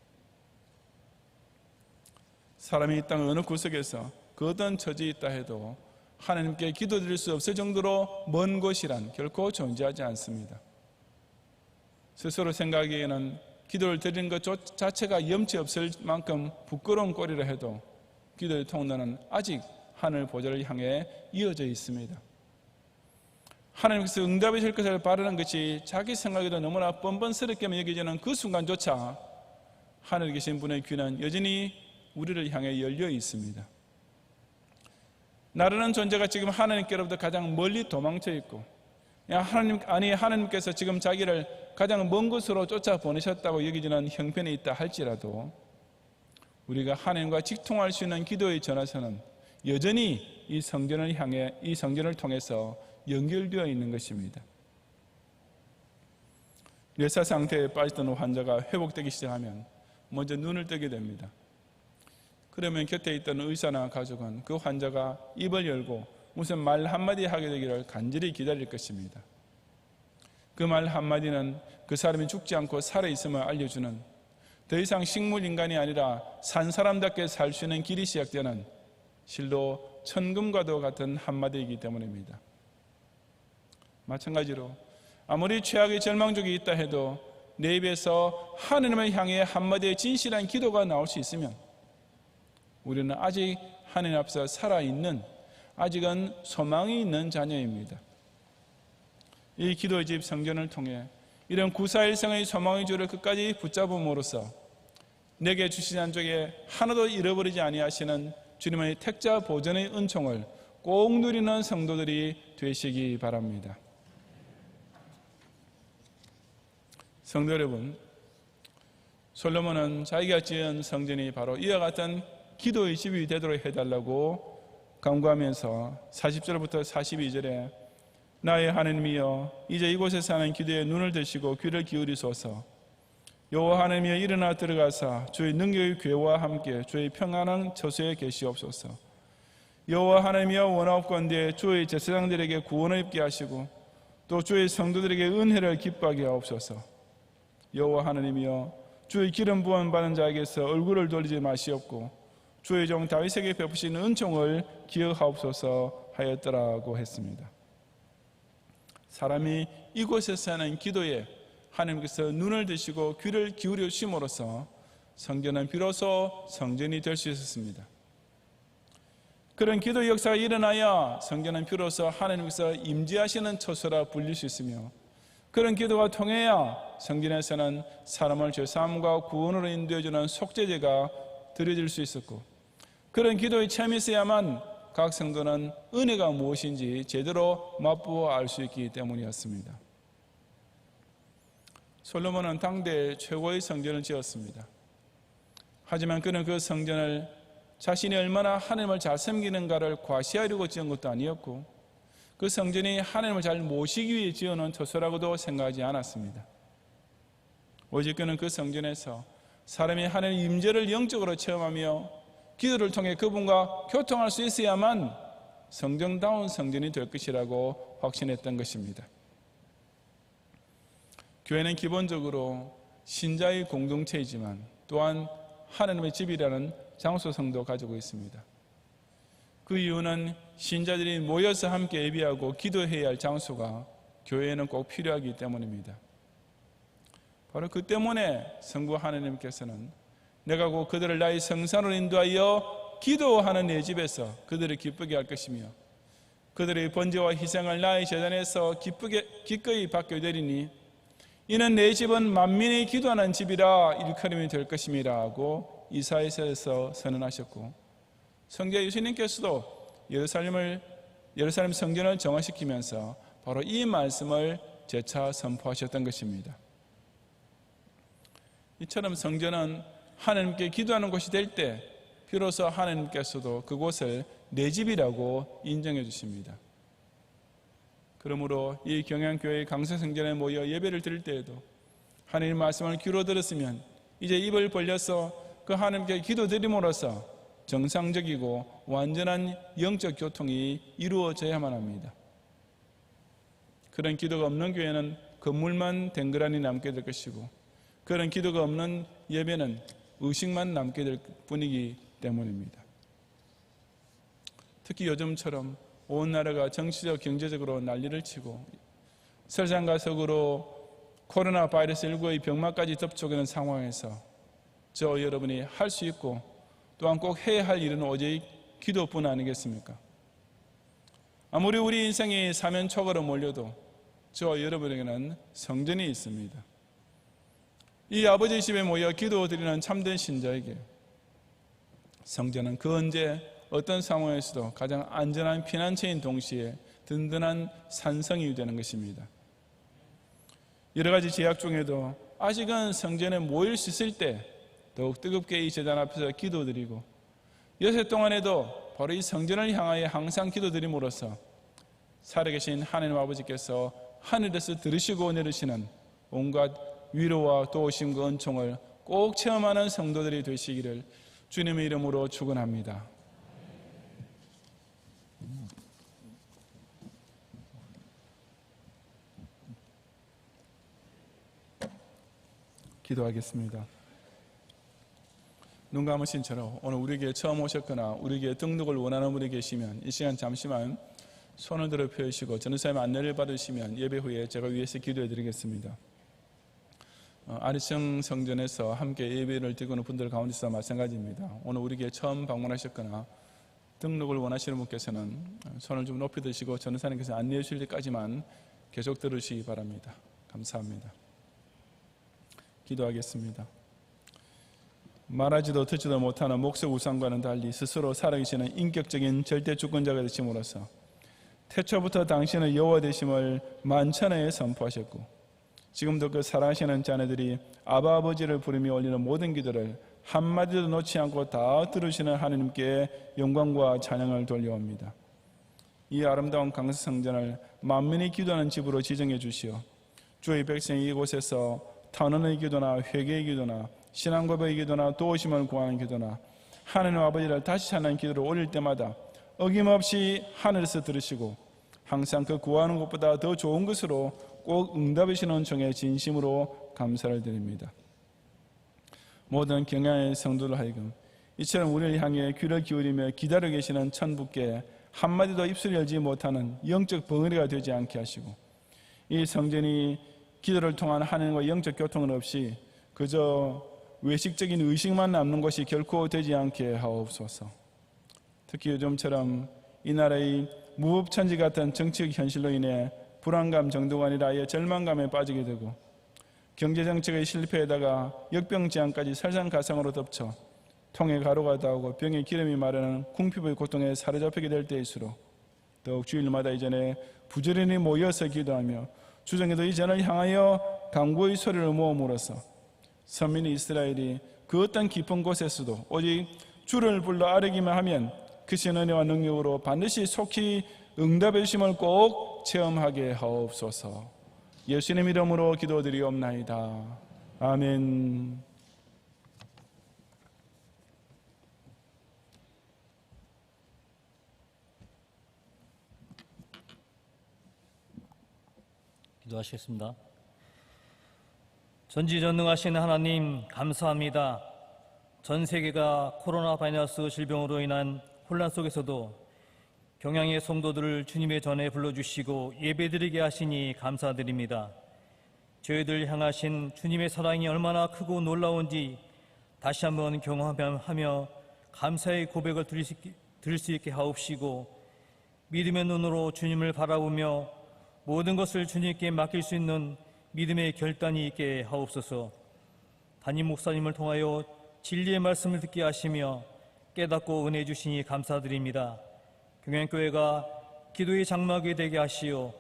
사람이 이 땅 어느 구석에서 그 어떤 처지에 있다 해도 하나님께 기도드릴 수 없을 정도로 먼 곳이란 결코 존재하지 않습니다. 스스로 생각하기에는 기도를 드리는 것 자체가 염치 없을 만큼 부끄러운 꼴이라 해도 기도의 통로는 아직 하늘 보좌를 향해 이어져 있습니다. 하나님께서 응답해 줄 것을 바라는 것이 자기 생각에도 너무나 뻔뻔스럽게 여겨지는 그 순간조차 하늘에 계신 분의 귀는 여전히 우리를 향해 열려 있습니다. 나라는 존재가 지금 하나님께로부터 가장 멀리 도망쳐 있고 하나님께서 지금 자기를 가장 먼 곳으로 쫓아보내셨다고 여기지는 형편에 있다 할지라도 우리가 하나님과 직통할 수 있는 기도의 전화선은 여전히 이 성전을 통해서 연결되어 있는 것입니다. 뇌사 상태에 빠졌던 환자가 회복되기 시작하면 먼저 눈을 뜨게 됩니다. 그러면 곁에 있던 의사나 가족은 그 환자가 입을 열고 무슨 말 한마디 하게 되기를 간절히 기다릴 것입니다. 그 말 한마디는 그 사람이 죽지 않고 살아있음을 알려주는, 더 이상 식물인간이 아니라 산 사람답게 살 수 있는 길이 시작되는 실로 천금과도 같은 한마디이기 때문입니다. 마찬가지로 아무리 최악의 절망족이 있다 해도 내 입에서 하나님을 향해 한마디의 진실한 기도가 나올 수 있으면 우리는 아직 하나님 앞서 살아있는, 아직은 소망이 있는 자녀입니다. 이 기도의 집 성전을 통해 이런 구사일생의 소망의 줄을 끝까지 붙잡음으로써 내게 주신 한 쪽에 하나도 잃어버리지 아니하시는 주님의 택자 보전의 은총을 꼭 누리는 성도들이 되시기 바랍니다. 성도 여러분, 솔로몬은 자기가 지은 성전이 바로 이와 같은 기도의 집이 되도록 해달라고 간구하면서 40절부터 42절에 나의 하나님이여 이제 이곳에서 하는 기도에 눈을 드시고 귀를 기울이소서. 여호와 하나님이여 일어나 들어가사 주의 능력의 괴와 함께 주의 평안한 처소에 계시옵소서. 여호와 하나님이여 원하옵건대 주의 제사장들에게 구원을 입게 하시고 또 주의 성도들에게 은혜를 기뻐하게 하옵소서. 여호와 하나님이여 주의 기름 부음 받은 자에게서 얼굴을 돌리지 마시옵고 주의 종 다윗에게 베푸신 은총을 기억하옵소서 하였더라고 했습니다. 사람이 이곳에서 하는 기도에 하나님께서 눈을 드시고 귀를 기울여 주심으로써 성전은 비로소 성전이 될 수 있었습니다. 그런 기도 역사가 일어나야 성전은 비로소 하나님께서 임재하시는 처소라 불릴 수 있으며 그런 기도가 통해야 성전에서는 사람을 죄사함과 구원으로 인도해주는 속죄제가 드려질 수 있었고 그런 기도의 체험이 있어야만 각 성도는 은혜가 무엇인지 제대로 맛보아 알 수 있기 때문이었습니다. 솔로몬은 당대 최고의 성전을 지었습니다. 하지만 그는 그 성전을 자신이 얼마나 하나님을 잘 섬기는가를 과시하려고 지은 것도 아니었고 그 성전이 하나님을 잘 모시기 위해 지어놓은 처소라고도 생각하지 않았습니다. 오직 그는 그 성전에서 사람이 하나님의 임재를 영적으로 체험하며 기도를 통해 그분과 교통할 수 있어야만 성전다운 성전이 될 것이라고 확신했던 것입니다. 교회는 기본적으로 신자의 공동체이지만 또한 하나님의 집이라는 장소성도 가지고 있습니다. 그 이유는 신자들이 모여서 함께 예배하고 기도해야 할 장소가 교회에는 꼭 필요하기 때문입니다. 바로 그 때문에 성부 하나님께서는 내가 곧 그들을 나의 성산으로 인도하여 기도하는 내 집에서 그들을 기쁘게 할 것이며 그들의 번제와 희생을 나의 제단에서 기꺼이 받게 되리니 이는 내 집은 만민이 기도하는 집이라 일컬음이 될 것임이라 하고 이사야서에서 선언하셨고 성자 예수님께서도 예루살렘 성전을 정화시키면서 바로 이 말씀을 재차 선포하셨던 것입니다. 이처럼 성전은 하나님께 기도하는 곳이 될 때 비로소 하나님께서도 그곳을 내 집이라고 인정해 주십니다. 그러므로 이 경양교회 강서성전에 모여 예배를 드릴 때에도 하나님 말씀을 귀로 들었으면 이제 입을 벌려서 그 하나님께 기도드림으로써 정상적이고 완전한 영적 교통이 이루어져야만 합니다. 그런 기도가 없는 교회는 건물만 댕그라니 남게 될 것이고 그런 기도가 없는 예배는 의식만 남게 될 뿐이기 때문입니다. 특히 요즘처럼 온 나라가 정치적 경제적으로 난리를 치고 설상가석으로 코로나 바이러스 19의 병마까지 덮쳐오는 상황에서 저 여러분이 할 수 있고 또한 꼭 해야 할 일은 오직 기도뿐 아니겠습니까? 아무리 우리 인생이 사면초가로 몰려도 저 여러분에게는 성전이 있습니다. 이 아버지 집에 모여 기도드리는 참된 신자에게 성전은 그 언제 어떤 상황에서도 가장 안전한 피난처인 동시에 든든한 산성이 되는 것입니다. 여러 가지 제약 중에도 아직은 성전에 모일 수 있을 때 더욱 뜨겁게 이 제단 앞에서 기도드리고 여세 동안에도 바로 이 성전을 향하여 항상 기도드림으로써 살아계신 하나님 아버지께서 하늘에서 들으시고 내리시는 온갖 위로와 도우심과 은총을 꼭 체험하는 성도들이 되시기를 주님의 이름으로 축원합니다. 기도하겠습니다. 눈 감으신 채로 오늘 우리에게 처음 오셨거나 우리에게 등록을 원하는 분이 계시면 이 시간 잠시만 손을 들어 펴시고 전도사님 안내를 받으시면 예배 후에 제가 위해서 기도해 드리겠습니다. 아리청 성전에서 함께 예배를 드리는 분들 가운데서 마찬가지입니다. 오늘 우리에게 처음 방문하셨거나 등록을 원하시는 분께서는 손을 좀 높이 드시고 전도사님께서 안내해 주실 때까지만 계속 들으시기 바랍니다. 감사합니다. 기도하겠습니다. 말하지도 듣지도 못하는 목석 우상과는 달리 스스로 살아계시는 인격적인 절대 주권자가 되심으로써 태초부터 당신의 여호와 되심을 만천하에 선포하셨고 지금도 그 사랑하시는 자녀들이 아바 아버지를 부르며 올리는 모든 기도를 한마디도 놓지 않고 다 들으시는 하나님께 영광과 찬양을 돌려옵니다. 이 아름다운 강서성전을 만민이 기도하는 집으로 지정해 주시어 주의 백성이 이곳에서 탄원의 기도나 회개의 기도나 신앙고백의 기도나 도우심을 구하는 기도나 하나님 아버지를 다시 찾는 기도를 올릴 때마다 어김없이 하늘에서 들으시고 항상 그 구하는 것보다 더 좋은 것으로 꼭 응답하시는 종의 진심으로 감사를 드립니다. 모든 경양의 성도들 하여금 이처럼 우리를 향해 귀를 기울이며 기다려 계시는 천부께 한마디도 입술 열지 못하는 영적 벙어리가 되지 않게 하시고 이 성전이 기도를 통한 하나님과 영적 교통은 없이 그저 외식적인 의식만 남는 것이 결코 되지 않게 하옵소서. 특히 요즘처럼 이 나라의 무법천지 같은 정치적 현실로 인해 불안감 정도가 아니라 아예 절망감에 빠지게 되고 경제정책의 실패에다가 역병지향까지 설상가상으로 덮쳐 통에 가루가 닿고 병에 기름이 마르는 궁핍의 고통에 사로잡히게 될 때일수록 더욱 주일마다 이전에 부지런히 모여서 기도하며 주정에도 이전을 향하여 간구의 소리를 모음으로써 선민 이스라엘이 그 어떤 깊은 곳에서도 오직 주를 불러 아뢰기만 하면 그 신 은혜와 능력으로 반드시 속히 응답의 주심을 꼭 체험하게 하옵소서. 예수님 이름으로 기도드리옵나이다. 아멘. 기도하시겠습니다. 전지전능하신 하나님 감사합니다. 전 세계가 코로나 바이러스 질병으로 인한 혼란 속에서도 경양의 성도들을 주님의 전에 불러주시고 예배드리게 하시니 감사드립니다. 저희들 향하신 주님의 사랑이 얼마나 크고 놀라운지 다시 한번 경험하며 감사의 고백을 드릴 수 있게 하옵시고, 믿음의 눈으로 주님을 바라보며 모든 것을 주님께 맡길 수 있는 믿음의 결단이 있게 하옵소서. 담임 목사님을 통하여 진리의 말씀을 듣게 하시며 깨닫고 은혜 주시니 감사드립니다. 경양교회가 기도의 장막이 되게 하시어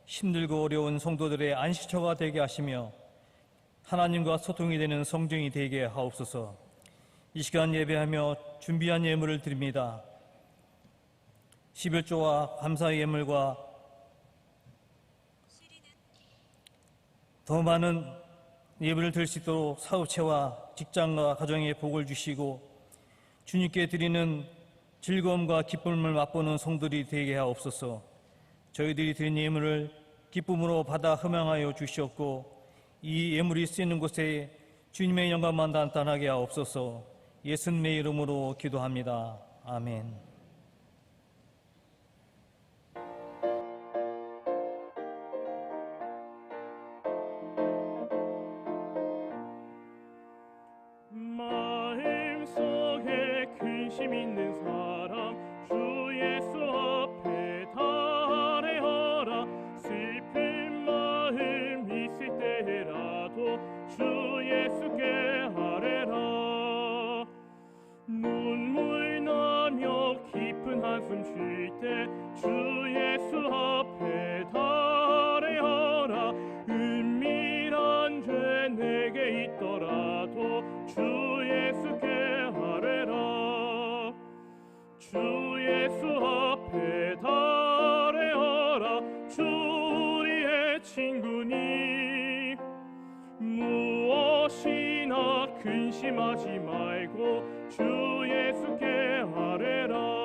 힘들고 어려운 성도들의 안식처가 되게 하시며 하나님과 소통이 되는 성전이 되게 하옵소서. 이 시간 예배하며 준비한 예물을 드립니다. 11조와 감사의 예물과 더 많은 예배를 드릴 수 있도록 사업체와 직장과 가정에 복을 주시고 주님께 드리는 즐거움과 기쁨을 맛보는 성도들이 되게 하옵소서. 저희들이 드린 예물을 기쁨으로 받아 흠양하여 주시옵고 이 예물이 쓰이는 곳에 주님의 영광만 나타나게 하옵소서. 예수님의 이름으로 기도합니다. 아멘. 마음속에 근심 있는 사람 주 예수 앞에 달래어라. 슬픈 마음 있을 때라도 주 예수께 아뢰라. 눈물 나며 깊은 한숨 쉴 때 주 예수 앞에 달래어라. 은밀한 죄 내게 있더라도 주 예수께 아뢰라. 주 예수 앞에 달래어라. 주 우리의 친구니 무엇이나 근심하지 말고 주 예수께 아뢰라.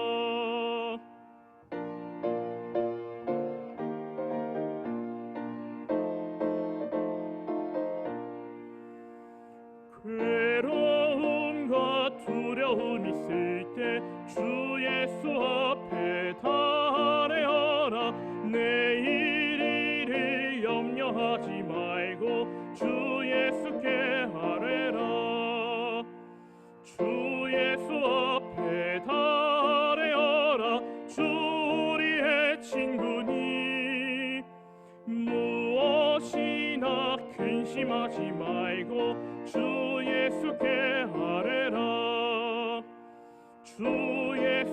괴로움과 두려움 있을 때 주 예수 앞에 달래어라. 내일 일을 염려하지 말고 주 예수께 아뢰라. 주 예수 앞에 달래어라. 주 우리의 친구니 무엇이나 근심하지 말고 주 예수께 아뢰라. 주 예수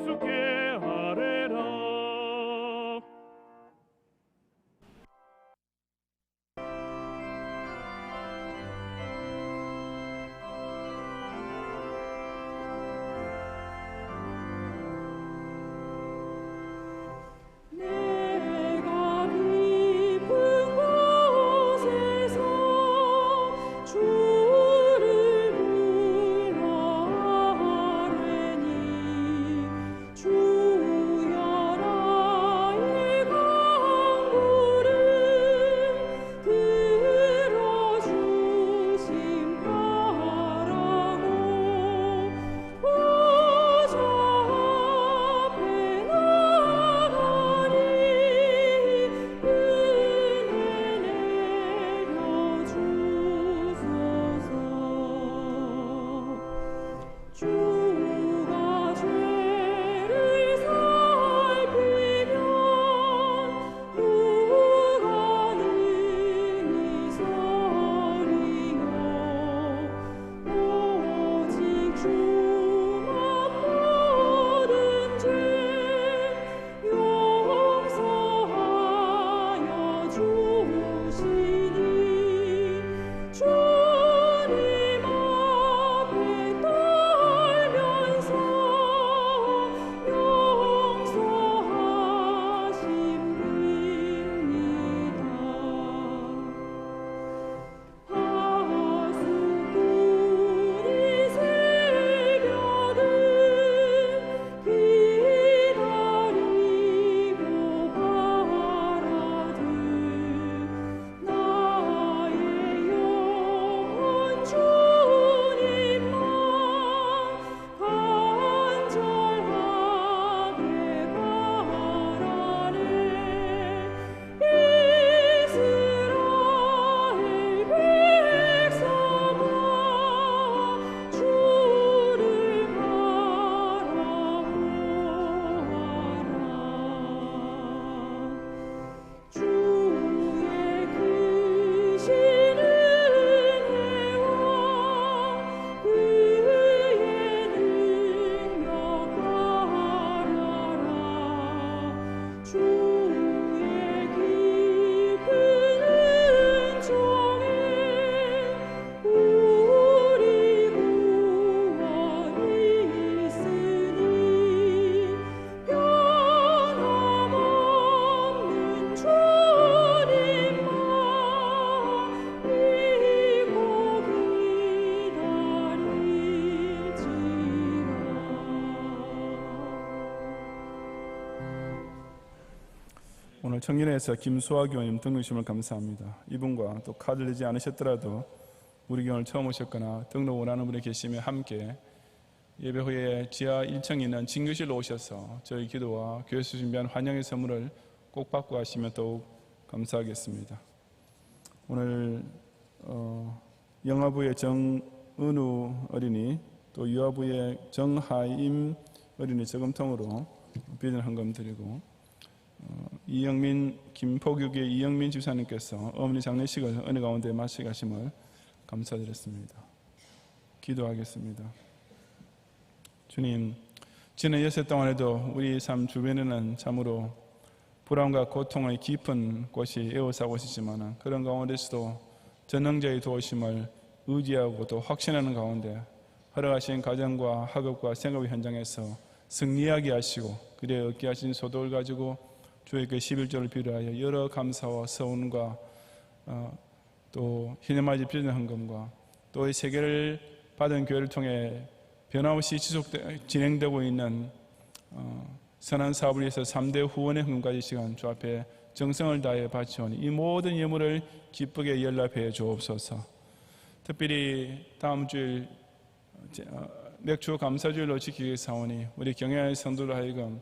오늘 청년회에서 김수아 교원님 등록심을 감사합니다. 이분과 또 카드를 내지 않으셨더라도 우리 교회를 처음 오셨거나 등록 원하는 분이 계시면 함께 예배 후에 지하 1층에 있는 진교실로 오셔서 저희 기도와 교회에서 준비한 환영의 선물을 꼭 받고 가시면 더욱 감사하겠습니다. 오늘 영아부의 정은우 어린이, 또 유아부의 정하임 어린이 저금통으로 비전 헌금 드리고, 이영민 김포교계 이영민 집사님께서 어머니 장례식을 은혜 가운데 마치게 하심을 감사드렸습니다. 기도하겠습니다. 주님, 지난 여세 동안에도 우리 삶 주변에는 참으로 불안과 고통의 깊은 곳이 에워싸고 있었지만, 그런 가운데서도 전능자의 도우심을 의지하고 또 확신하는 가운데 허락하신 가정과 학업과 생업의 현장에서 승리하게 하시고, 그래 얻게 하신 소득을 가지고 주의 그 11조를 비롯하여 여러 감사와 서운과 또 희년맞이 비전 헌금과 또 이 세계를 받은 교회를 통해 변함없이 진행되고 있는 선한 사업을 위해서 3대 후원의 헌금까지 시간 주 앞에 정성을 다해 바치오니 이 모든 예물을 기쁘게 연락해 주옵소서. 특별히 다음 주일 맥주 감사주일로 지키기 위해 사오니 우리 경야의 성도로 하여금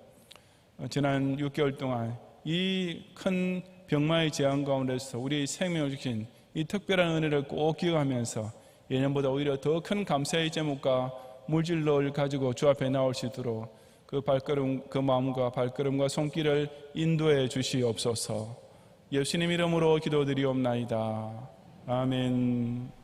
지난 6개월 동안 이 큰 병마의 재앙 가운데서 우리 생명을 지킨 이 특별한 은혜를 꼭 기억하면서 예년보다 오히려 더 큰 감사의 제목과 물질을 가지고 주 앞에 나올 수 있도록 그 발걸음, 그 마음과 발걸음과 손길을 인도해 주시옵소서. 예수님 이름으로 기도드리옵나이다. 아멘.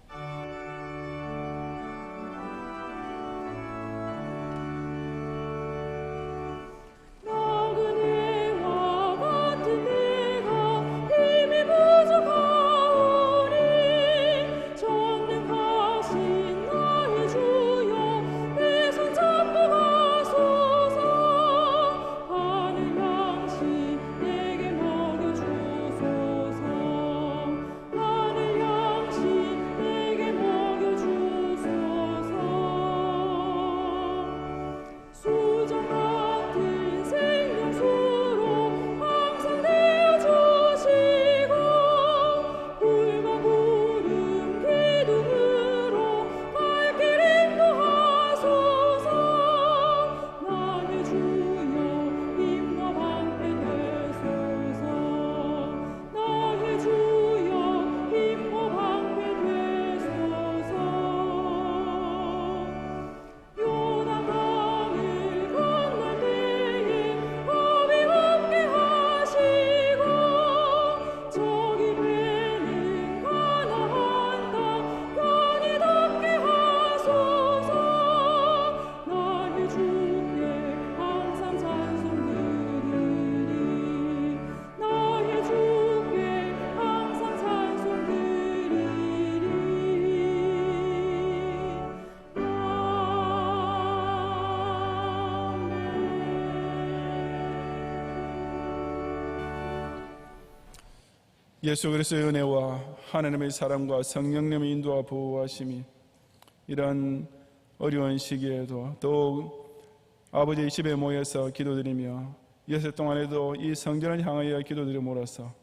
예수 그리스도의 은혜와 하나님의 사랑과 성령님의 인도와 보호하심이 이런 어려운 시기에도 더욱 아버지의 집에 모여서 기도드리며 여세 동안에도 이 성전을 향하여 기도드림으로써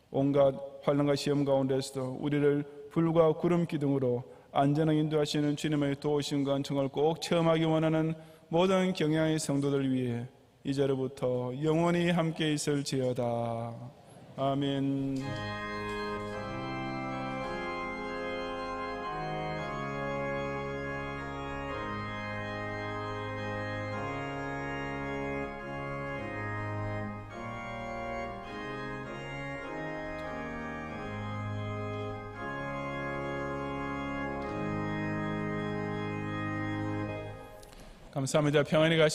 온갖 환난과 시험 가운데서도 우리를 불과 구름 기둥으로 안전하게 인도하시는 주님의 도우심과 은총을 꼭 체험하기 원하는 모든 경양의 성도들 위해 이제로부터 영원히 함께 있을지어다. 아멘. 감사합니다. 평안히 가시